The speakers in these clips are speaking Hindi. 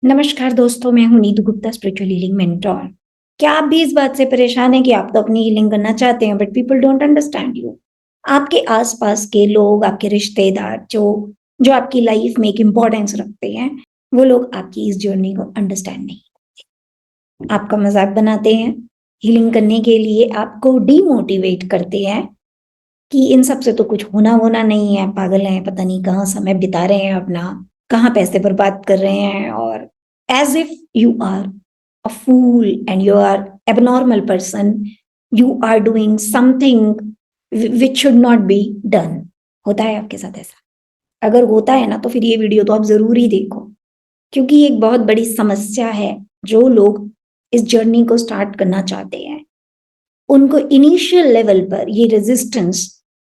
नमस्कार दोस्तों, मैं हूं Neetu Gupta, spiritual healing mentor. क्या आप भी इस बात से परेशान हैं कि आप तो अपनी हीलिंग करना चाहते हैं but people don't understand you? आपके आसपास के लोग, आपके रिश्तेदार जो जो आपकी लाइफ में एक इम्पोर्टेंस रखते हैं, वो लोग आपकी इस जर्नी को अंडरस्टैंड नहीं, आपका मजाक बनाते हैं। हीलिंग करने के लिए आपको डीमोटिवेट करते हैं कि इन सब से तो कुछ होना होना नहीं है, पागल हैं, पता नहीं कहाँ समय बिता रहे हैं अपना, कहाँ पैसे बर्बाद कर रहे हैं, और as if you are a fool and you are abnormal person, you are doing something which should not be done. होता है आपके साथ ऐसा? अगर होता है ना तो फिर ये वीडियो तो आप जरूर ही देखो, क्योंकि ये एक बहुत बड़ी समस्या है। जो लोग इस जर्नी को स्टार्ट करना चाहते हैं, उनको इनिशियल लेवल पर ये रेजिस्टेंस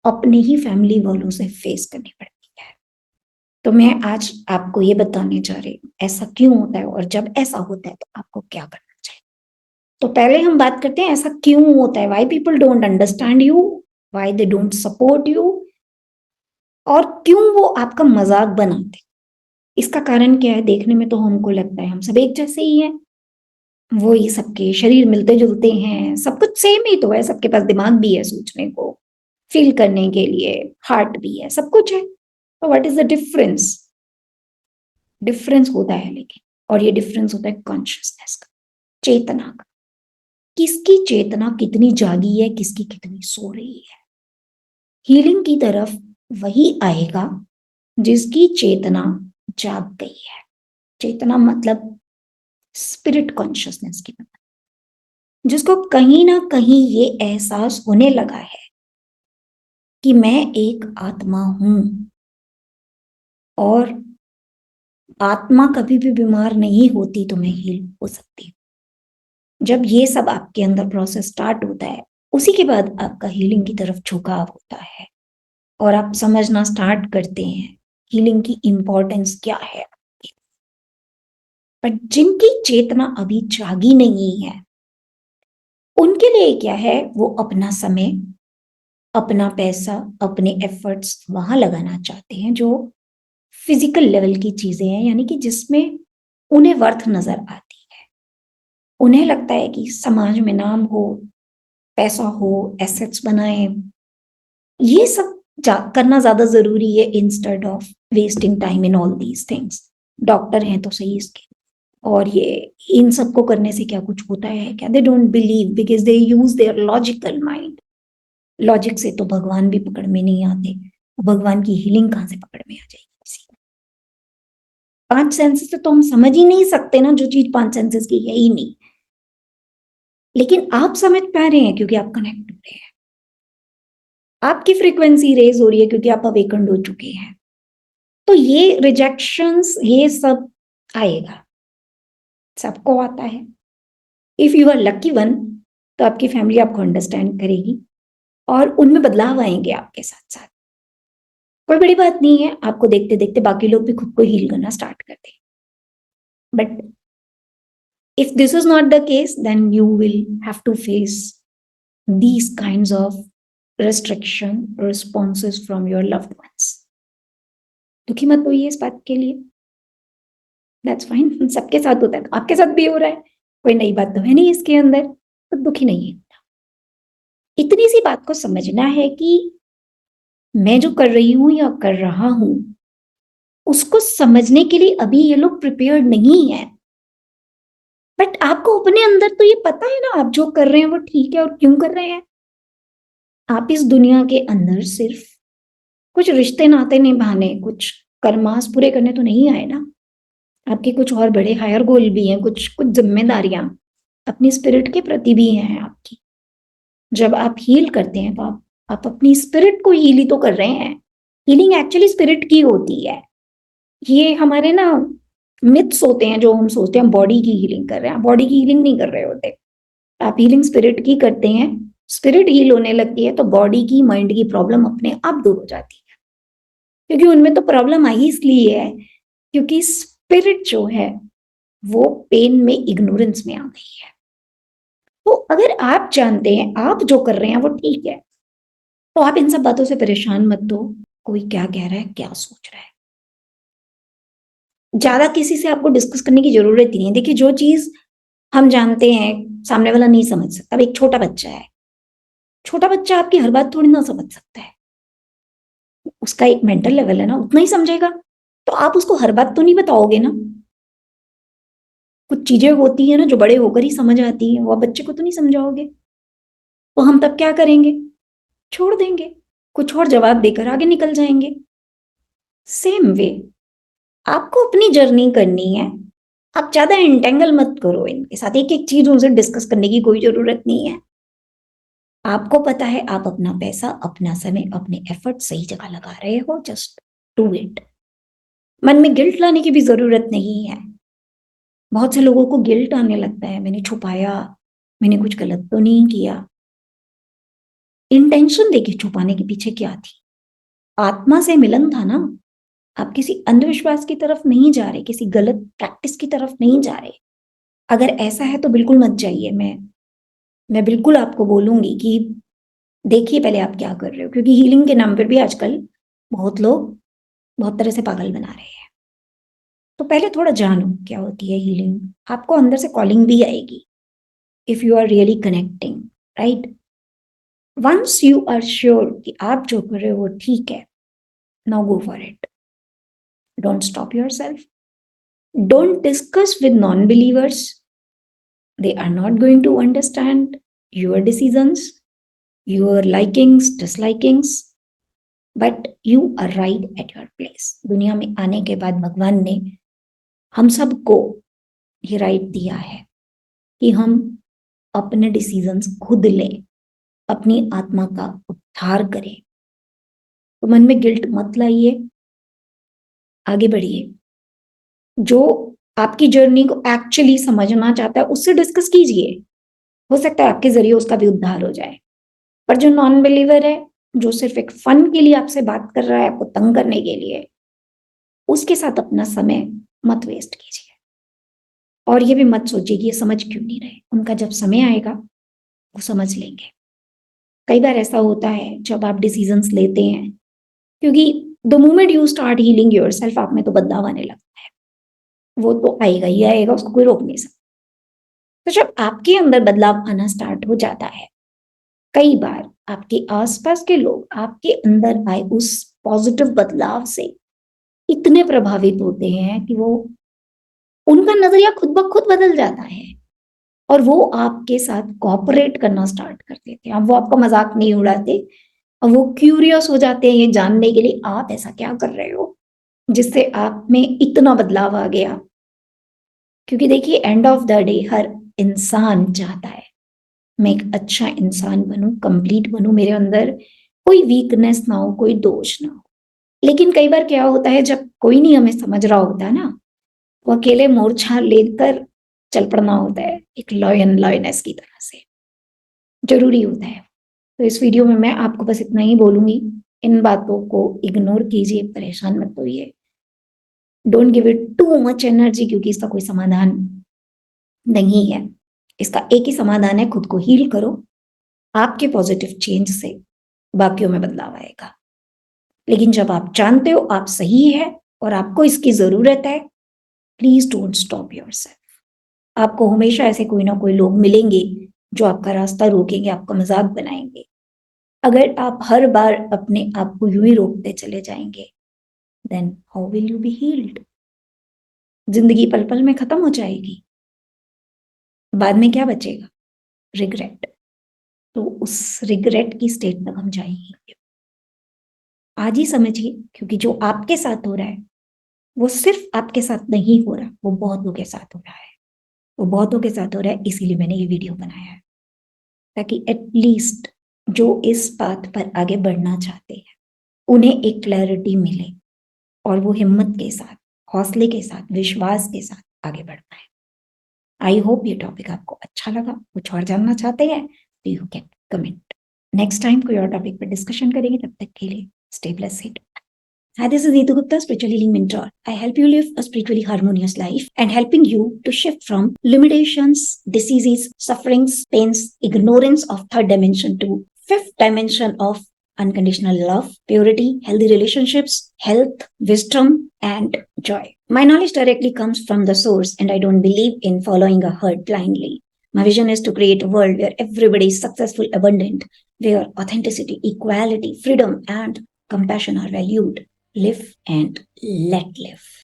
अपने ही फैमिली वालों से फेस करनी पड़ती है। तो मैं आज आपको ये बताने जा रही हूँ ऐसा क्यों होता है, और जब ऐसा होता है तो आपको क्या करना चाहिए। तो पहले हम बात करते हैं ऐसा क्यों होता है, why people don't understand you, why they don't support you, और क्यों वो आपका मजाक बनाते हैं। इसका कारण क्या है? देखने में तो हमको लगता है हम सब एक जैसे ही हैं, वो ही सबके शरीर मिलते जुलते हैं, सब कुछ सेम ही तो है, सबके पास दिमाग भी है सोचने को, फील करने के लिए, हार्ट भी है, सब कुछ है। तो what is the difference? Difference होता है लेकिन, और ये डिफरेंस होता है कॉन्शियसनेस का, चेतना का। किसकी चेतना कितनी जागी है, किसकी कितनी सो रही है। हीलिंग की तरफ वही आएगा जिसकी चेतना जाग गई है। चेतना मतलब स्पिरिट कॉन्शियसनेस की, जिसको कहीं ना कहीं ये एहसास होने लगा है कि मैं एक आत्मा हूं, और आत्मा कभी भी बीमार नहीं होती तो मैं हील हो सकती हूँ। जब ये सब आपके अंदर प्रोसेस स्टार्ट होता है, उसी के बाद आपका हीलिंग की तरफ झुकाव होता है, और आप समझना स्टार्ट करते हैं हीलिंग की इंपॉर्टेंस क्या है। पर जिनकी चेतना अभी जागी नहीं है, उनके लिए क्या है, वो अपना समय, अपना पैसा, अपने एफर्ट्स वहां लगाना चाहते हैं जो फिजिकल लेवल की चीजें हैं, यानी कि जिसमें उन्हें वर्थ नजर आती है। उन्हें लगता है कि समाज में नाम हो, पैसा हो, एसेट्स बनाए, ये सब करना ज्यादा जरूरी है instead of wasting time in all these things. Doctor हैं तो सही इसके, और ये इन सबको करने से क्या कुछ होता है क्या? They don't believe because they use their logical mind. Logic से तो भगवान भी पकड़ में नहीं आते, भगवान की हीलिंग कहां से पकड़ में आ जाएगी किसी को? पांच सेंसेस से तो हम समझ ही नहीं सकते ना, जो चीज पांच सेंसेस की है ही नहीं। लेकिन आप समझ पा रहे हैं क्योंकि आप कनेक्ट हो रहे हैं, आपकी फ्रीक्वेंसी रेज हो रही है क्योंकि आप अवेकन्ड हो चुके हैं। तो ये रिजेक्शंस, ये सब आएगा, सबको आता है। If you are lucky one, तो आपकी फैमिली आपको अंडरस्टैंड करेगी और उनमें बदलाव आएंगे आपके साथ साथ। कोई बड़ी बात नहीं है, आपको देखते देखते बाकी लोग भी खुद को हील करना स्टार्ट करते हैं। But if this is not the case, then you will have to face these kinds of restriction responses from your loved ones. दुखी मत होइए इस बात के लिए, दैट्स फाइन, सबके साथ होता है, आपके साथ भी हो रहा है, कोई नई बात तो है नहीं इसके अंदर, तो दुखी नहीं है। इतनी सी बात को समझना है कि मैं जो कर रही हूं या कर रहा हूं, उसको समझने के लिए अभी ये लोग प्रिपेयर्ड नहीं है। बट आपको अपने अंदर तो ये पता है ना, आप जो कर रहे हैं वो ठीक है और क्यों कर रहे हैं। आप इस दुनिया के अंदर सिर्फ कुछ रिश्ते नाते निभाने, कुछ कर्मास पूरे करने तो नहीं आए ना। आपके कुछ और बड़े हायर गोल भी हैं, कुछ कुछ जिम्मेदारियां अपनी स्पिरिट के प्रति भी हैं आपकी। जब आप हील करते हैं तो आप अपनी स्पिरिट को हील ही तो कर रहे हैं। हीलिंग एक्चुअली स्पिरिट की होती है। ये हमारे ना मिथ्स होते हैं जो हम सोचते हैं बॉडी की हीलिंग कर रहे हैं, बॉडी की हीलिंग नहीं कर रहे होते। आप हीलिंग स्पिरिट की करते हैं, स्पिरिट हील होने लगती है तो बॉडी की, माइंड की प्रॉब्लम अपने आप दूर हो जाती है। क्योंकि उनमें तो प्रॉब्लम आई इसलिए है क्योंकि स्पिरिट जो है वो पेन में, इग्नोरेंस में आ गई है। तो अगर आप जानते हैं आप जो कर रहे हैं वो ठीक है, तो आप इन सब बातों से परेशान मत हो, कोई क्या कह रहा है, क्या सोच रहा है। ज्यादा किसी से आपको डिस्कस करने की जरूरत ही नहीं है। देखिए, जो चीज हम जानते हैं सामने वाला नहीं समझ सकता। अब एक छोटा बच्चा है, छोटा बच्चा आपकी हर बात थोड़ी ना समझ सकता है, उसका एक मेंटल लेवल है ना, उतना ही समझेगा। तो आप उसको हर बात तो नहीं बताओगे ना। कुछ चीजें होती है ना जो बड़े होकर ही समझ आती हैं, वो आप बच्चे को तो नहीं समझाओगे। तो हम तब क्या करेंगे? छोड़ देंगे, कुछ और जवाब देकर आगे निकल जाएंगे। सेम वे आपको अपनी जर्नी करनी है। आप ज्यादा इंटेंगल मत करो इनके साथ, एक एक चीज उनसे डिस्कस करने की कोई जरूरत नहीं है। आपको पता है आप अपना पैसा, अपना समय, अपने एफर्ट सही जगह लगा रहे हो, जस्ट डू इट। मन में गिल्ट लाने की भी जरूरत नहीं है। बहुत से लोगों को गिल्ट आने लगता है, मैंने छुपाया, मैंने कुछ गलत तो नहीं किया। इंटेंशन देखिए छुपाने के पीछे क्या थी, आत्मा से मिलन था ना। आप किसी अंधविश्वास की तरफ नहीं जा रहे, किसी गलत प्रैक्टिस की तरफ नहीं जा रहे। अगर ऐसा है तो बिल्कुल मत जाइए। मैं बिल्कुल आपको बोलूंगी कि देखिए पहले आप क्या कर रहे हो, क्योंकि हीलिंग के नाम पर भी आजकल बहुत लोग बहुत तरह से पागल बना रहे हैं। तो पहले थोड़ा जानो क्या होती है हीलिंग। आपको अंदर से कॉलिंग भी आएगी if you are really connecting, right. Once you are sure कि आप जो कर रहे हो वो ठीक है, now go for it. Don't stop yourself. Don't discuss with non believers. They are not going to understand your decisions, your likings, dislikings. But you are right at your place. दुनिया में आने के बाद भगवान ने हम सबको ये राइट दिया है कि हम अपने डिसीजंस खुद लें, अपनी आत्मा का उद्धार करें। तो मन में गिल्ट मत लाइए, आगे बढ़िए। जो आपकी जर्नी को एक्चुअली समझना चाहता है उससे डिस्कस कीजिए, हो सकता है आपके जरिए उसका भी उद्धार हो जाए। पर जो नॉन बिलीवर है, जो सिर्फ एक फन के लिए आपसे बात कर रहा है, आपको तंग करने के लिए, उसके साथ अपना समय मत वेस्ट कीजिए। और ये भी मत सोचिए कि ये समझ क्यों नहीं रहे, उनका जब समय आएगा वो समझ लेंगे। कई बार ऐसा होता है जब आप डिसीजंस लेते हैं, क्योंकि the moment you start healing yourself, आप में तो बदलाव आने लगता है। वो तो आएगा ही आएगा, उसको कोई रोक नहीं सकता। तो जब आपके अंदर बदलाव आना स्टार्ट हो जाता है, कई बार आपके आसपास के लोग आपके अंदर आए उस पॉजिटिव बदलाव से इतने प्रभावित होते हैं कि वो उनका नजरिया खुद ब खुद बदल जाता है और वो आपके साथ कोऑपरेट करना स्टार्ट कर देते हैं। अब वो आपका मजाक नहीं उड़ाते, अब वो क्यूरियस हो जाते हैं ये जानने के लिए आप ऐसा क्या कर रहे हो जिससे आप में इतना बदलाव आ गया। क्योंकि देखिए एंड ऑफ द डे हर इंसान चाहता है मैं एक अच्छा इंसान बनूं, कंप्लीट बनूं, मेरे अंदर कोई वीकनेस ना हो, कोई दोष ना हो। लेकिन कई बार क्या होता है जब कोई नहीं हमें समझ रहा होता ना, वो अकेले मोर्चा लेकर चल पड़ना होता है एक लॉयन लॉयनेस की तरह से, जरूरी होता है। तो इस वीडियो में मैं आपको बस इतना ही बोलूंगी, इन बातों को इग्नोर कीजिए, परेशान मत होइए, don't give it too much energy, क्योंकि इसका कोई समाधान नहीं है। इसका एक ही समाधान है, खुद को हील करो। आपके पॉजिटिव चेंज से बाकियों में बदलाव आएगा। लेकिन जब आप जानते हो आप सही है और आपको इसकी जरूरत है, प्लीज डोंट स्टॉप योरसेल्फ। आपको हमेशा ऐसे कोई ना कोई लोग मिलेंगे जो आपका रास्ता रोकेंगे, आपका मजाक बनाएंगे। अगर आप हर बार अपने आप को यूं ही रोकते चले जाएंगे, then how will you be healed? जिंदगी पल पल में खत्म हो जाएगी, बाद में क्या बचेगा? रिग्रेट। तो उस रिग्रेट की स्टेट तक हम जाएंगे। आज ही समझिए, क्योंकि जो आपके साथ हो रहा है वो सिर्फ आपके साथ नहीं हो रहा, वो बहुतों के साथ हो रहा है। वो बहुतों के साथ हो रहा है, इसीलिए मैंने ये वीडियो बनाया है, ताकि एटलीस्ट जो इस पाथ पर आगे बढ़ना चाहते हैं उन्हें एक क्लैरिटी मिले और वो हिम्मत के साथ, हौसले के साथ, विश्वास के साथ आगे बढ़ पाए। आई होप ये टॉपिक आपको अच्छा लगा। कुछ और जानना चाहते हैं तो you can comment. Next time कोई और टॉपिक पर डिस्कशन करेंगे, तब तक के लिए stay blessed. Hi, this is Neetu Gupta, Spiritual Healing Mentor. I help you live a spiritually harmonious life and helping you to shift from limitations, diseases, sufferings, pains, ignorance of third dimension to fifth dimension of unconditional love, purity, healthy relationships, health, wisdom, and joy. My knowledge directly comes from the source, and I don't believe in following a herd blindly. My vision is to create a world where everybody is successful, abundant, where authenticity, equality, freedom, and compassion are valued. Live and let live.